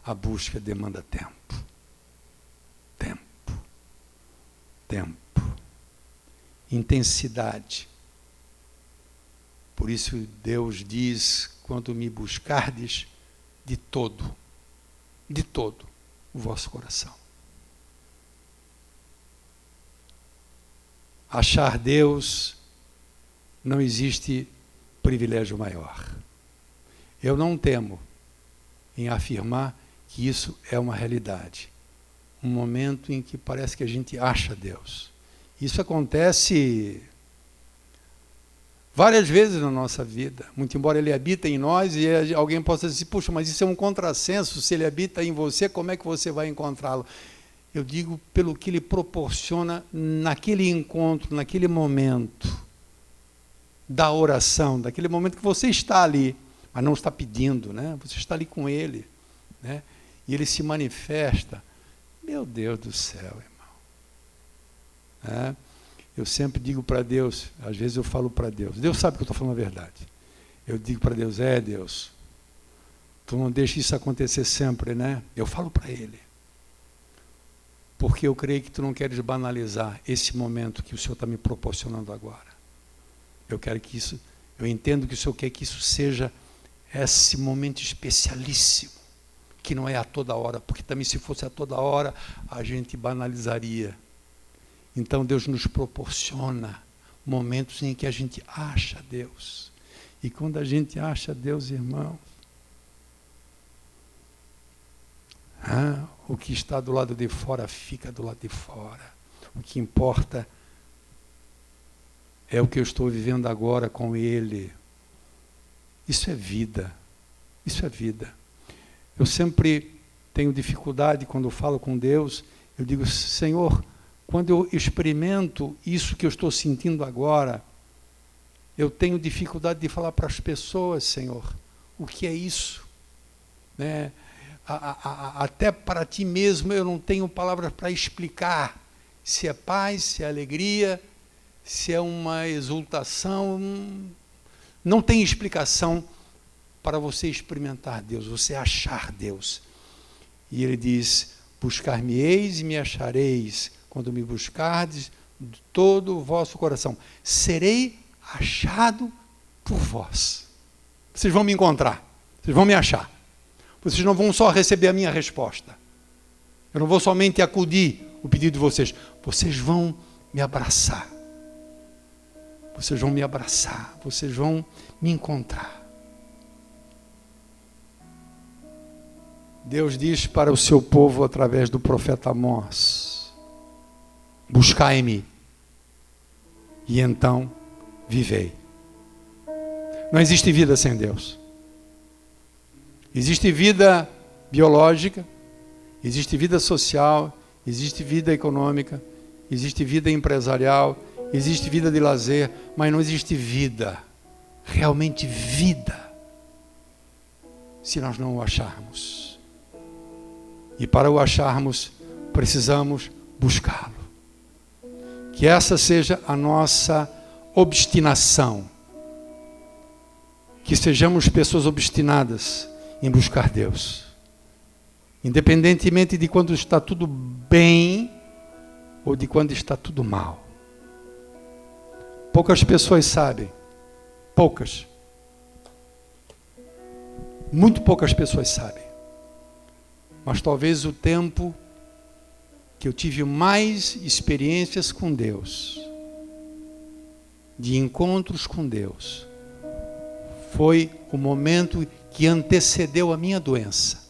a busca demanda tempo. Tempo. Tempo. Intensidade. Por isso Deus diz: quando me buscardes de todo o vosso coração. Achar Deus, não existe privilégio maior. Eu não temo em afirmar que isso é uma realidade. Um momento em que parece que a gente acha Deus. Isso acontece várias vezes na nossa vida, muito embora Ele habita em nós, e alguém possa dizer: puxa, mas isso é um contrassenso, se Ele habita em você, como é que você vai encontrá-lo? Eu digo pelo que Ele proporciona naquele encontro, naquele momento da oração, daquele momento que você está ali, mas não está pedindo, né? Você está ali com Ele, né? E Ele se manifesta. Meu Deus do céu, irmão. Eu sempre digo para Deus, às vezes eu falo para Deus, Deus sabe que eu estou falando a verdade. Eu digo para Deus: Deus, tu não deixa isso acontecer sempre, né? Eu falo para Ele. Porque eu creio que tu não queres banalizar esse momento que o Senhor está me proporcionando agora. Eu quero que isso, eu entendo que o Senhor quer que isso seja esse momento especialíssimo, que não é a toda hora, porque também se fosse a toda hora, a gente banalizaria. Então Deus nos proporciona momentos em que a gente acha Deus. E quando a gente acha Deus, irmão, o que está do lado de fora fica do lado de fora. O que importa é o que eu estou vivendo agora com Ele. Isso é vida. Isso é vida. Eu sempre tenho dificuldade quando eu falo com Deus. Eu digo: Senhor, quando eu experimento isso que eu estou sentindo agora, eu tenho dificuldade de falar para as pessoas: Senhor, o que é isso? Né? Até para ti mesmo eu não tenho palavras para explicar se é paz, se é alegria, se é uma exultação. Não tem explicação para você experimentar Deus, você achar Deus. E Ele diz: buscar-me-eis e me achareis, quando me buscardes de todo o vosso coração. Serei achado por vós. Vocês vão me encontrar, vocês vão me achar. Vocês não vão só receber a minha resposta. Eu não vou somente acudir o pedido de vocês. Vocês vão me abraçar. Vocês vão me abraçar. Vocês vão me encontrar. Deus diz para o seu povo através do profeta Amós: buscai-me, e então vivei. Não existe vida sem Deus. Existe vida biológica, existe vida social, existe vida econômica, existe vida empresarial, existe vida de lazer, mas não existe vida, realmente vida, se nós não o acharmos. E para o acharmos, precisamos buscá-lo. Que essa seja a nossa obstinação. Que sejamos pessoas obstinadas em buscar Deus. Independentemente de quando está tudo bem ou de quando está tudo mal. Poucas pessoas sabem. Poucas. Muito poucas pessoas sabem. Mas talvez o tempo que eu tive mais experiências com Deus, de encontros com Deus, foi o momento que antecedeu a minha doença.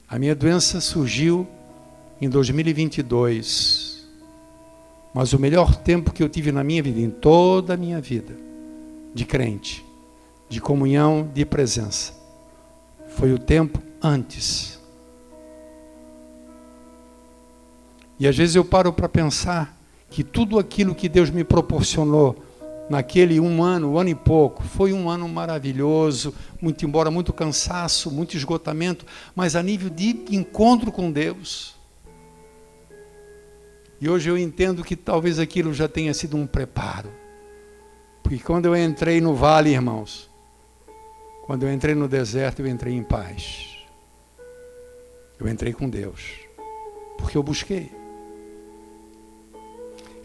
A minha doença surgiu em 2022, mas o melhor tempo que eu tive na minha vida, em toda a minha vida, de crente, de comunhão, de presença, foi o tempo antes. E às vezes eu paro para pensar que tudo aquilo que Deus me proporcionou naquele um ano e pouco, foi um ano maravilhoso, muito embora muito cansaço, muito esgotamento, mas a nível de encontro com Deus. E hoje eu entendo que talvez aquilo já tenha sido um preparo. Porque quando eu entrei no vale, irmãos, quando eu entrei no deserto, eu entrei em paz. Eu entrei com Deus, porque eu busquei.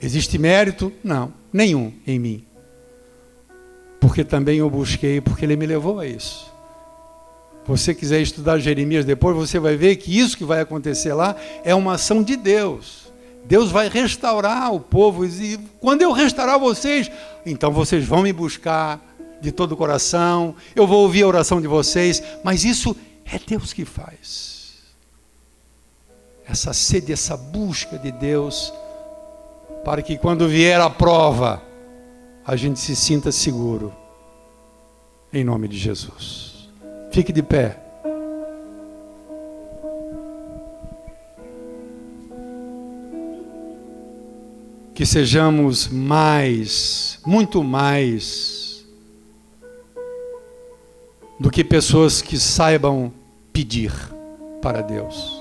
Existe mérito? Não, nenhum em mim. Porque também eu busquei, porque Ele me levou a isso. Você quiser estudar Jeremias depois, você vai ver que isso que vai acontecer lá é uma ação de Deus. Deus vai restaurar o povo, e quando eu restaurar vocês, então vocês vão me buscar de todo o coração, eu vou ouvir a oração de vocês, mas isso é Deus que faz. Essa sede, essa busca de Deus, para que quando vier a prova, a gente se sinta seguro, em nome de Jesus. Fique de pé. Que sejamos mais, muito mais, do que pessoas que saibam pedir para Deus.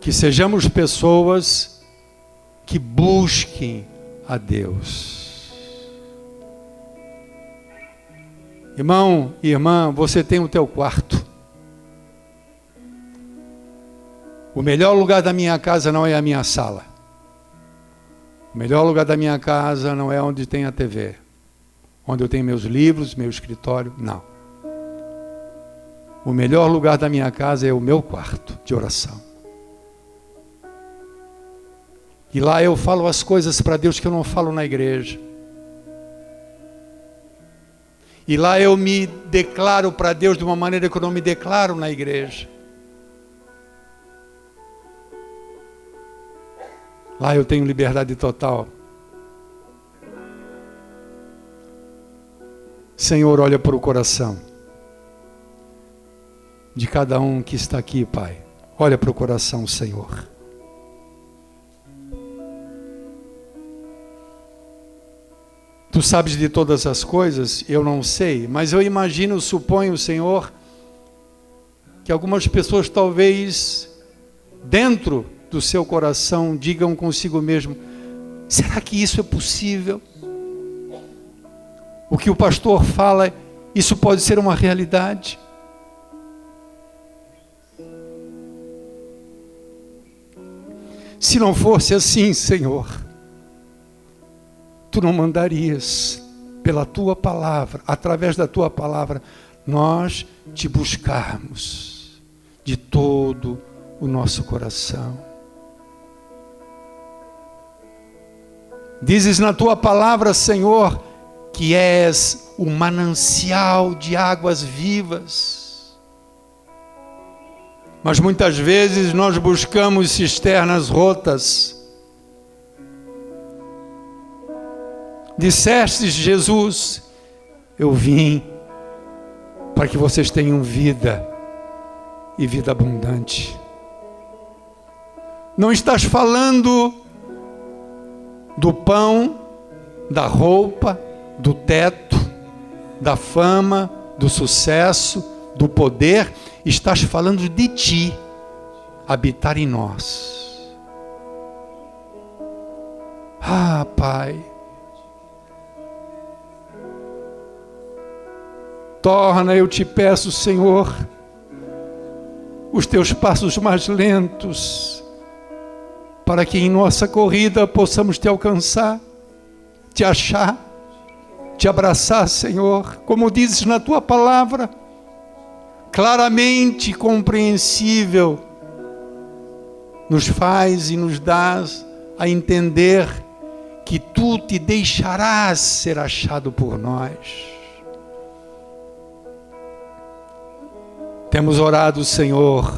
Que sejamos pessoas que busquem a Deus. Irmão e irmã, você tem o teu quarto. O melhor lugar da minha casa não é a minha sala. O melhor lugar da minha casa não é onde tem a TV, onde eu tenho meus livros, meu escritório, não. O melhor lugar da minha casa é o meu quarto de oração. E lá eu falo as coisas para Deus que eu não falo na igreja. E lá eu me declaro para Deus de uma maneira que eu não me declaro na igreja. Lá eu tenho liberdade total. Senhor, olha para o coração de cada um que está aqui, Pai. Olha para o coração, Senhor. Tu sabes de todas as coisas, eu não sei, mas eu imagino, suponho, Senhor, que algumas pessoas talvez dentro do seu coração digam consigo mesmo: será que isso é possível? O que o pastor fala, isso pode ser uma realidade? Se não fosse assim, Senhor, Tu não mandarias pela Tua palavra, através da Tua palavra, nós Te buscarmos de todo o nosso coração. Dizes na Tua palavra, Senhor, que és o manancial de águas vivas. Mas muitas vezes nós buscamos cisternas rotas. Disseste, Jesus, eu vim para que vocês tenham vida e vida abundante. Não estás falando do pão, da roupa, do teto, da fama, do sucesso, do poder. Estás falando de Ti habitar em nós. Ah, Pai, Torna, eu te peço, Senhor, os teus passos mais lentos, para que em nossa corrida possamos te alcançar, te achar, te abraçar, Senhor, como dizes na tua palavra, claramente compreensível, nos faz e nos dás a entender que tu te deixarás ser achado por nós. Temos orado, Senhor,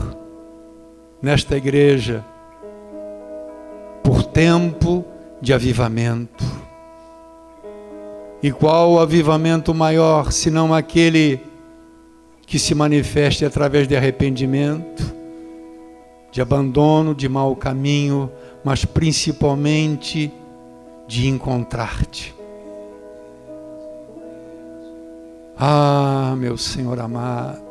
nesta igreja, por tempo de avivamento. E qual avivamento maior, senão aquele que se manifeste através de arrependimento, de abandono, de mau caminho, mas principalmente de encontrar-te. Ah, meu Senhor amado,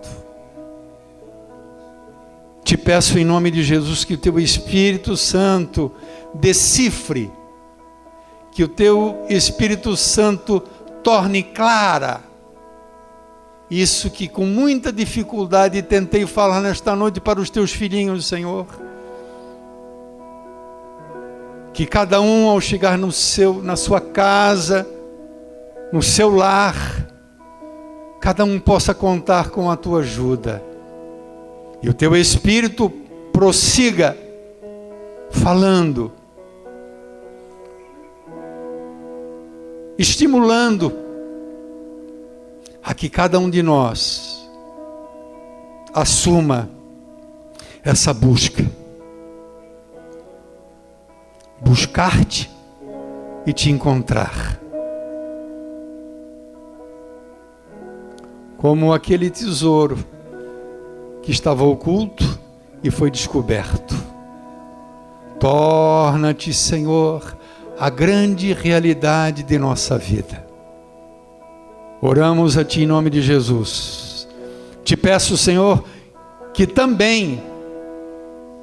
te peço em nome de Jesus que o teu Espírito Santo decifre, que o teu Espírito Santo torne clara isso que com muita dificuldade tentei falar nesta noite para os teus filhinhos, Senhor. Que cada um, ao chegar na sua casa, no seu lar, cada um possa contar com a tua ajuda. E o teu Espírito prossiga falando, estimulando a que cada um de nós assuma essa busca. Buscar-te e te encontrar. Como aquele tesouro que estava oculto e foi descoberto. Torna-te, Senhor, a grande realidade de nossa vida. Oramos a Ti em nome de Jesus. Te peço, Senhor, que também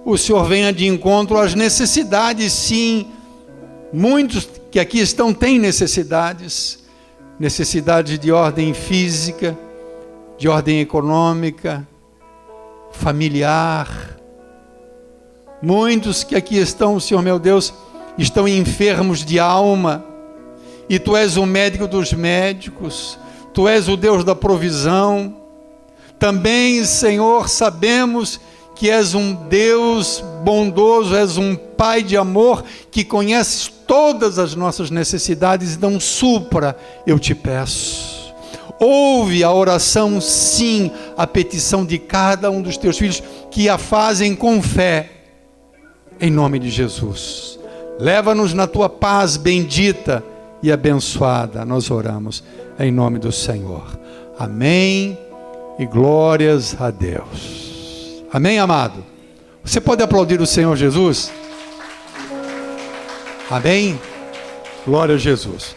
o Senhor venha de encontro às necessidades, sim. Muitos que aqui estão têm necessidades de ordem física, de ordem econômica, familiar. Muitos que aqui estão, Senhor meu Deus, estão enfermos de alma, e Tu és o médico dos médicos, Tu és o Deus da provisão. Também, Senhor, sabemos que és um Deus bondoso, és um Pai de amor, que conheces todas as nossas necessidades, então supra, eu te peço. Ouve a oração, sim, a petição de cada um dos teus filhos, que a fazem com fé, em nome de Jesus. Leva-nos na tua paz bendita e abençoada, nós oramos, em nome do Senhor. Amém e glórias a Deus. Amém, amado? Você pode aplaudir o Senhor Jesus? Amém? Glória a Jesus.